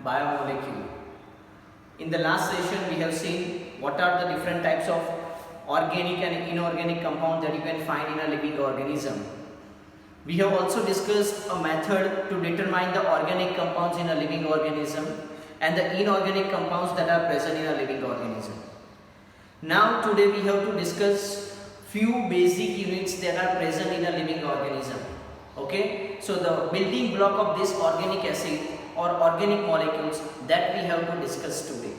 biomolecule. In the last session, we have seen what are the different types of organic and inorganic compounds that you can find in a living organism. We have also discussed a method to determine the organic compounds in a living organism and the inorganic compounds that are present in a living organism. Now today we have to discuss few basic units that are present in a living organism. Okay, so the building block of this organic acid or organic molecules that we have to discuss today.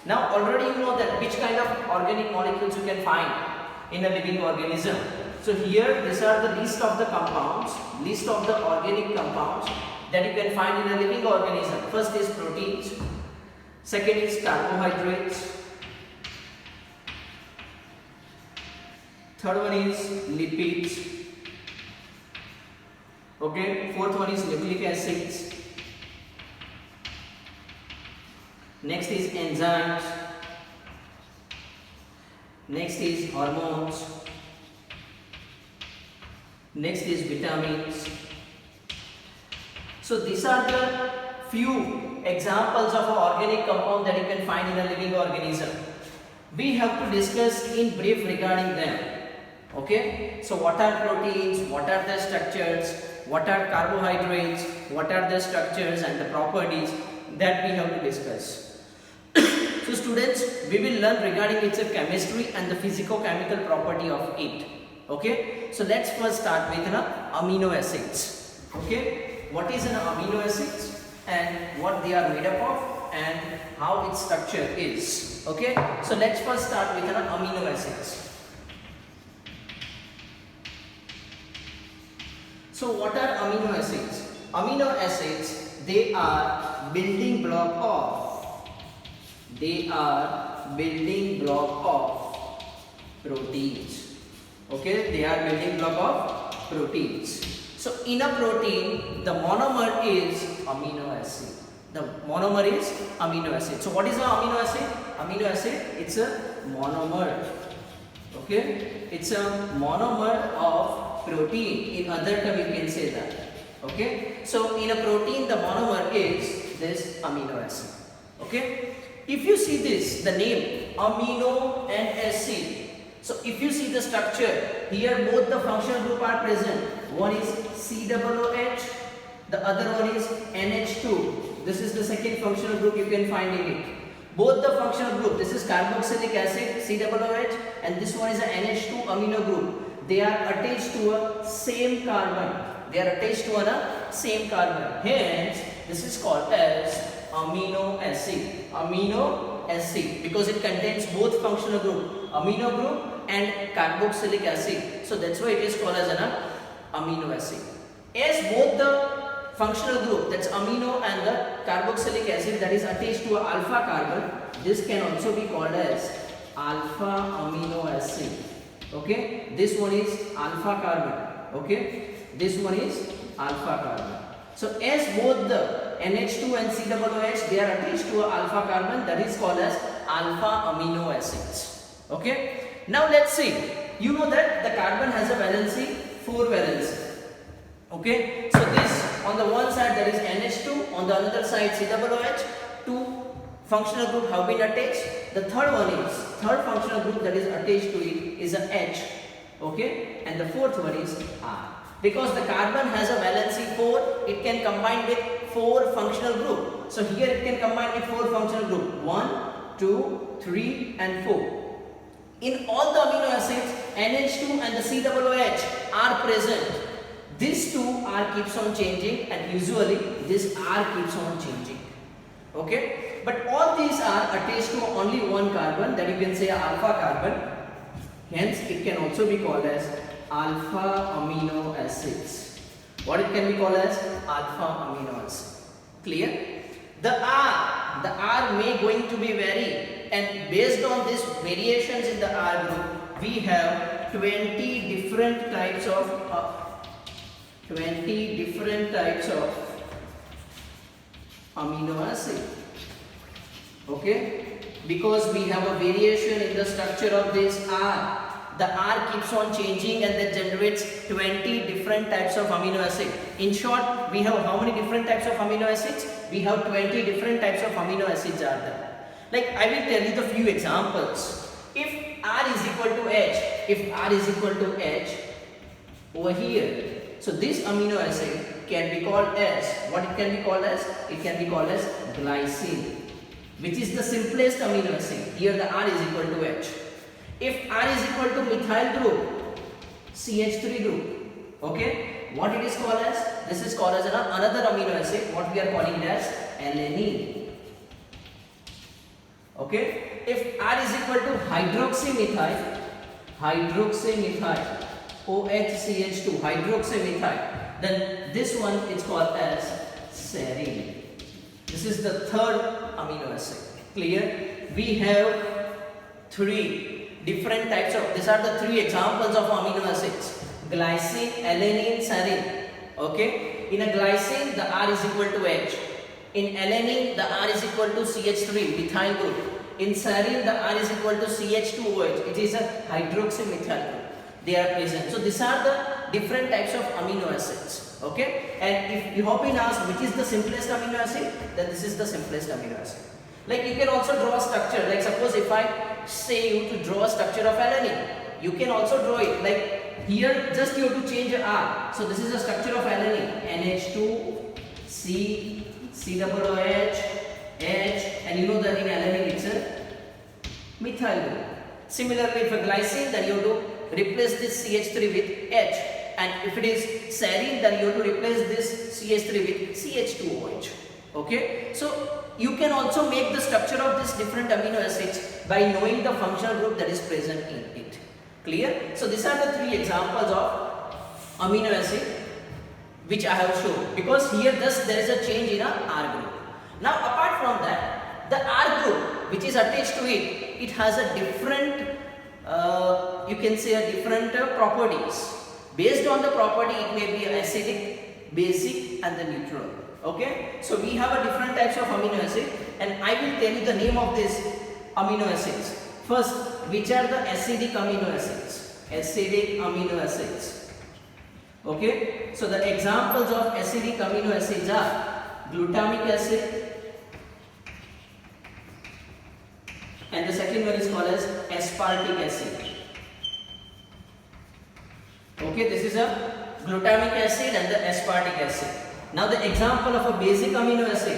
Now already you know that which kind of organic molecules you can find in a living organism. So here these are the list of the compounds, list of the organic compounds that you can find in a living organism. First is proteins, second is carbohydrates, third one is lipids, okay, fourth one is nucleic acids, next is enzymes, next is hormones, next is vitamins. So these are the few examples of an organic compound that you can find in a living organism. We have to discuss in brief regarding them. Okay, so what are proteins, what are the structures, what are carbohydrates, what are the structures and the properties that we have to discuss. So students, we will learn regarding its chemistry and the physico-chemical property of it. Okay, so let's first start with amino acids. Okay, what is an amino acids and what they are made up of and how its structure is. Okay, so let's first start with amino acids. So what are amino acids? Amino acids, they are building block of proteins. Okay, they are building block of proteins. So in a protein, the monomer is amino acid. The monomer is amino acid. So what is an amino acid? Amino acid, it's a monomer. Okay, it's a monomer of protein. In other term, you can say that. Okay, so in a protein, the monomer is this amino acid. Okay, if you see this, the name amino and acid. So if you see the structure, here both the functional group are present. One is COOH, the other one is NH2. This is the second functional group you can find in it. Both the functional group, this is carboxylic acid, COOH, and this one is a NH2 amino group. They are attached to a same carbon. They are attached to a same carbon. Hence, this is called as amino acid. Amino acid, because it contains both functional group, amino group and carboxylic acid. So that's why it is called as an amino acid. As both the functional group, that's amino and the carboxylic acid, that is attached to an alpha carbon, this can also be called as alpha amino acid. Okay, this one is alpha carbon. Okay, this one is alpha carbon. So as both the NH2 and COOH, they are attached to an alpha carbon, that is called as alpha amino acids. Okay, now let's see. You know that the carbon has a valency, 4 valency. Okay, so this on the one side that is NH2, on the other side COOH, 2 functional group have been attached. The third functional group that is attached to it is a H. Okay, and the fourth one is R. Because the carbon has a valency 4, it can combine with 4 functional group. So here it can combine with 4 functional group, 1, 2, 3 and 4. In all the amino acids, NH2 and the COOH are present. These 2 R keeps on changing and usually this R keeps on changing. Okay, but all these are attached to only one carbon, that you can say alpha carbon. Hence it can also be called as alpha amino acids. What it can be called as? Alpha amino acid. Clear? The R may going to be vary, and based on these variations in the R group, we have 20 different types of amino acid. Okay, because we have a variation in the structure of this R. the R keeps on changing and that generates 20 different types of amino acid. In short, we have how many different types of amino acids? We have 20 different types of amino acids are there. Like I will tell you the few examples. If R is equal to H, over here, so this amino acid can be called as, what it can be called as? It can be called as glycine, which is the simplest amino acid. Here the R is equal to H. If R is equal to methyl group, CH3 group, okay, what it is called as? This is called as another amino acid, what we are calling it as alanine. Okay, if R is equal to hydroxymethyl, OHCH2, hydroxymethyl, then this one is called as serine. This is the third amino acid. Clear? We have three different types of, these are the three examples of amino acids: glycine, alanine, serine. Okay, in a glycine the R is equal to H. In alanine the R is equal to CH3, methyl group. In serine the R is equal to CH2OH. It is a hydroxymethyl group. They are present. So these are the different types of amino acids. Okay, and if you have been asked which is the simplest amino acid, then this is the simplest amino acid. Like you can also draw a structure. Like suppose if I say you to draw a structure of alanine, you can also draw it. Like here just you have to change a R. So this is a structure of alanine: NH2, C, COOH, H, and you know that in alanine it's a methyl group. Similarly, for glycine, then you have to replace this CH3 with H, and if it is serine, then you have to replace this CH3 with CH2OH. Okay, so you can also make the structure of these different amino acids by knowing the functional group that is present in it. Clear? So these are the three examples of amino acid which I have shown, because here thus there is a change in a R group. Now apart from that, the R group which is attached to it, it has a different you can say a different properties. Based on the property, it may be acidic, basic, and the neutral. Okay, so we have a different types of amino acid, and I will tell you the name of these amino acids. First, which are the acidic amino acids? Acidic amino acids. Okay, so the examples of acidic amino acids are glutamic acid, and the second one is called as aspartic acid. Okay, this is a glutamic acid and the aspartic acid. Now the example of a basic amino acid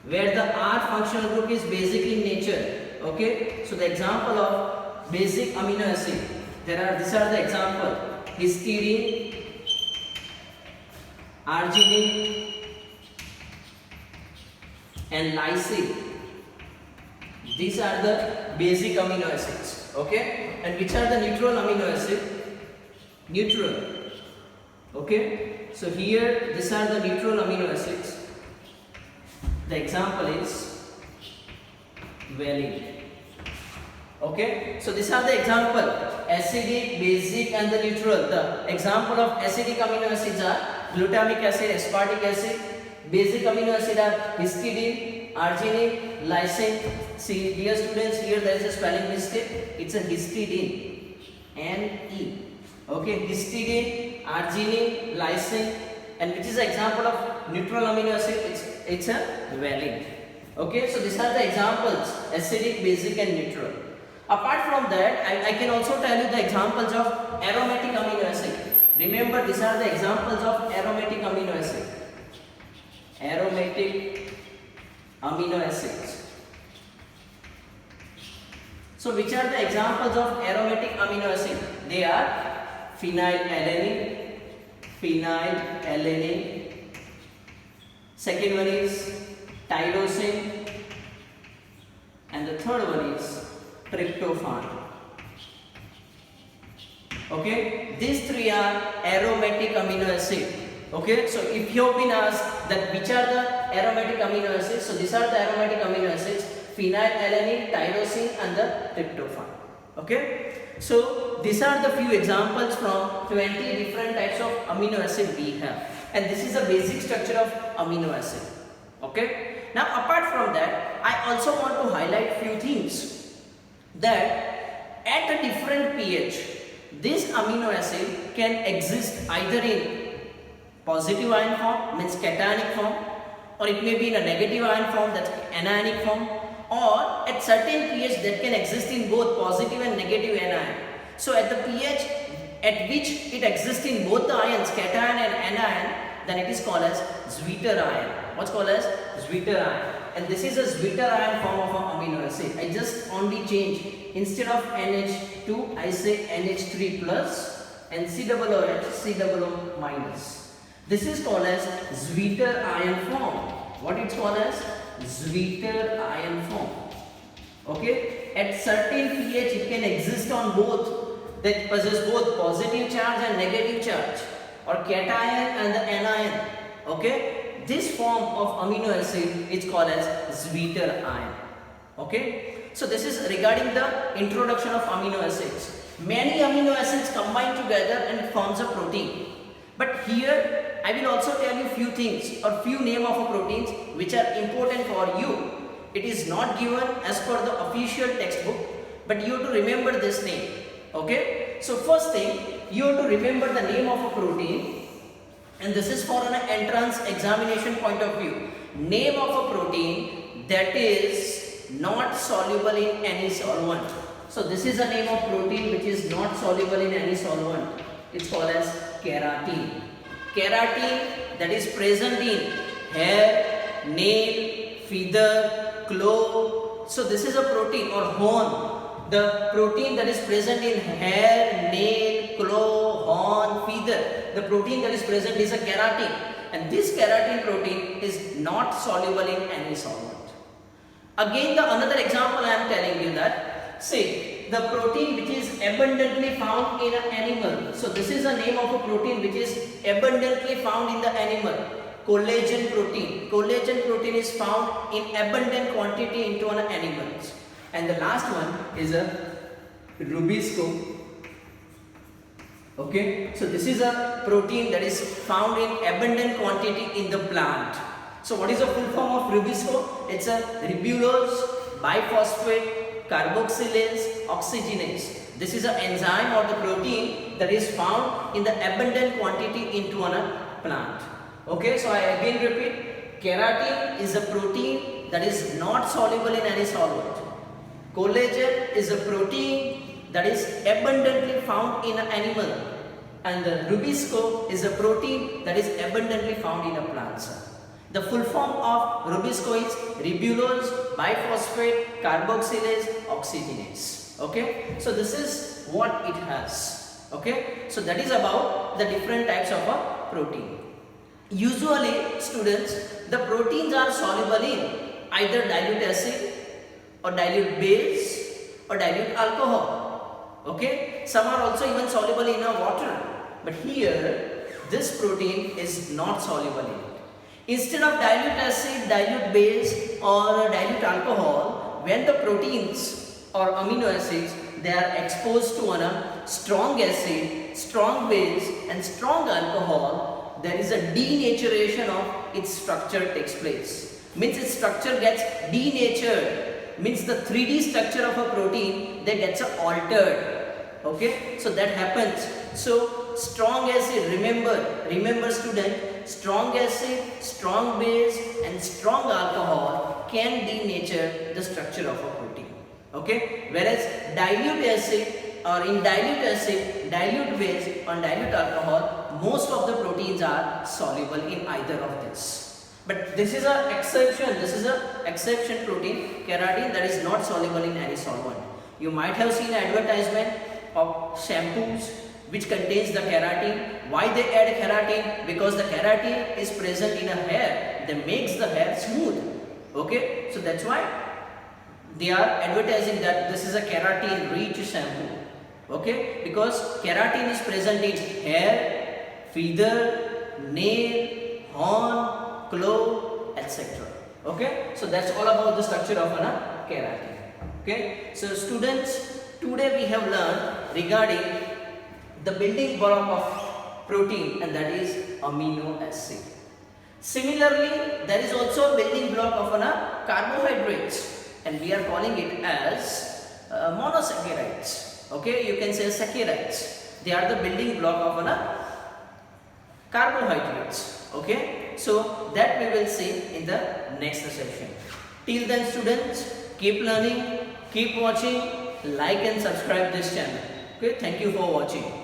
where the R functional group is basic in nature. Okay, so the example of basic amino acid, these are the example: histidine, arginine, and lysine. These are the basic amino acids. Okay, and which are the neutral amino acid? Neutral. Okay, so here these are the neutral amino acids. The example is valine. Okay, so these are the example: acidic, basic, and the neutral. The example of acidic amino acids are glutamic acid, aspartic acid. Basic amino acid are histidine, arginine, lysine. See, dear students, here there is a spelling mistake. It's a histidine, N-E. Okay, histidine, arginine, lysine, and which is an example of neutral amino acid? It's a valine. Okay, so these are the examples: acidic, basic, and neutral. Apart from that, I can also tell you the examples of aromatic amino acid. Remember, these are the examples of aromatic amino acid. Aromatic amino acids. So which are the examples of aromatic amino acid? They are phenylalanine, second one is tyrosine, and the third one is tryptophan. Okay, these three are aromatic amino acid. Okay, so if you have been asked that which are the aromatic amino acids, so these are the aromatic amino acids: phenylalanine, tyrosine, and the tryptophan. Okay, so these are the few examples from 20 different types of amino acid we have, and this is the basic structure of amino acid. Okay, now apart from that, I also want to highlight few things, that at a different pH, this amino acid can exist either in positive ion form, means cationic form, or it may be in a negative ion form, that's anionic form, or at certain pH that can exist in both positive and negative anion. So at the pH at which it exists in both the ions, cation and anion, then it is called as Zwitter ion. What's called as Zwitter ion? And this is a Zwitter ion form of an amino acid. I just only change, instead of NH2, I say NH3 plus and COOH, COO minus. This is called as Zwitter ion form. What it's called as? Zwitter ion form. Okay? At certain pH it can exist on both, that possess both positive charge and negative charge, or cation and the anion. Okay? This form of amino acid is called as Zwitter ion. Okay? So this is regarding the introduction of amino acids. Many amino acids combine together and it forms a protein. But here I will also tell you few things or few name of a proteins which are important for you. It is not given as per the official textbook, but you have to remember this name. Okay? So first thing, you have to remember the name of a protein, and this is for an entrance examination point of view. Name of a protein that is not soluble in any solvent. So this is a name of protein which is not soluble in any solvent. It's called as keratin. Keratin, that is present in hair, nail, feather, claw. So this is a protein, or horn. The protein that is present in hair, nail, claw, horn, feather. The protein that is present is a keratin. And this keratin protein is not soluble in any solvent. Again, another example I am telling you that, say, the protein which is abundantly found in an animal. So this is a name of a protein which is abundantly found in the animal. Collagen protein. Collagen protein is found in abundant quantity into an animals. And the last one is a Rubisco. Okay, so this is a protein that is found in abundant quantity in the plant. So what is the full form of Rubisco? It's a ribulose, biphosphate, carboxylase, oxygenase. This is an enzyme or the protein that is found in the abundant quantity into a plant. Okay, so I again repeat, keratin is a protein that is not soluble in any solvent. Collagen is a protein that is abundantly found in an animal, and the Rubisco is a protein that is abundantly found in a plant. The full form of Rubisco is ribulose, biphosphate, carboxylase, oxygenase. Okay, so this is what it has. Okay, so that is about the different types of a protein. Usually, students, the proteins are soluble in either dilute acid or dilute base or dilute alcohol. Okay, some are also even soluble in a water, but here this protein is not soluble in it. Instead of dilute acid, dilute base or dilute alcohol, when the proteins or amino acids, they are exposed to a strong acid, strong base and strong alcohol, there is a denaturation of its structure takes place. Means its structure gets denatured. Means the 3D structure of a protein, that gets altered. Okay, so that happens. So strong acid, remember student, strong acid, strong base and strong alcohol can denature the structure of a protein. Okay, whereas dilute acid or in dilute acid, dilute base or dilute alcohol, most of the proteins are soluble in either of this. But this is an exception. This is an exception protein, keratin, that is not soluble in any solvent. You might have seen advertisement of shampoos which contains the keratin. Why they add keratin? Because the keratin is present in a hair that makes the hair smooth. Okay, so that's why they are advertising that this is a keratin rich shampoo. Okay, because keratin is present in hair, feather, nail, horn, claw, etc. Okay, so that's all about the structure of a keratin. Okay, so students, today we have learned regarding the building block of protein, and that is amino acid. Similarly, there is also a building block of carbohydrates, and we are calling it as monosaccharides. Okay, you can say saccharides. They are the building block of carbohydrates. Okay, so that we will see in the next session. Till then, students, keep learning, keep watching, like and subscribe this channel. Okay, thank you for watching.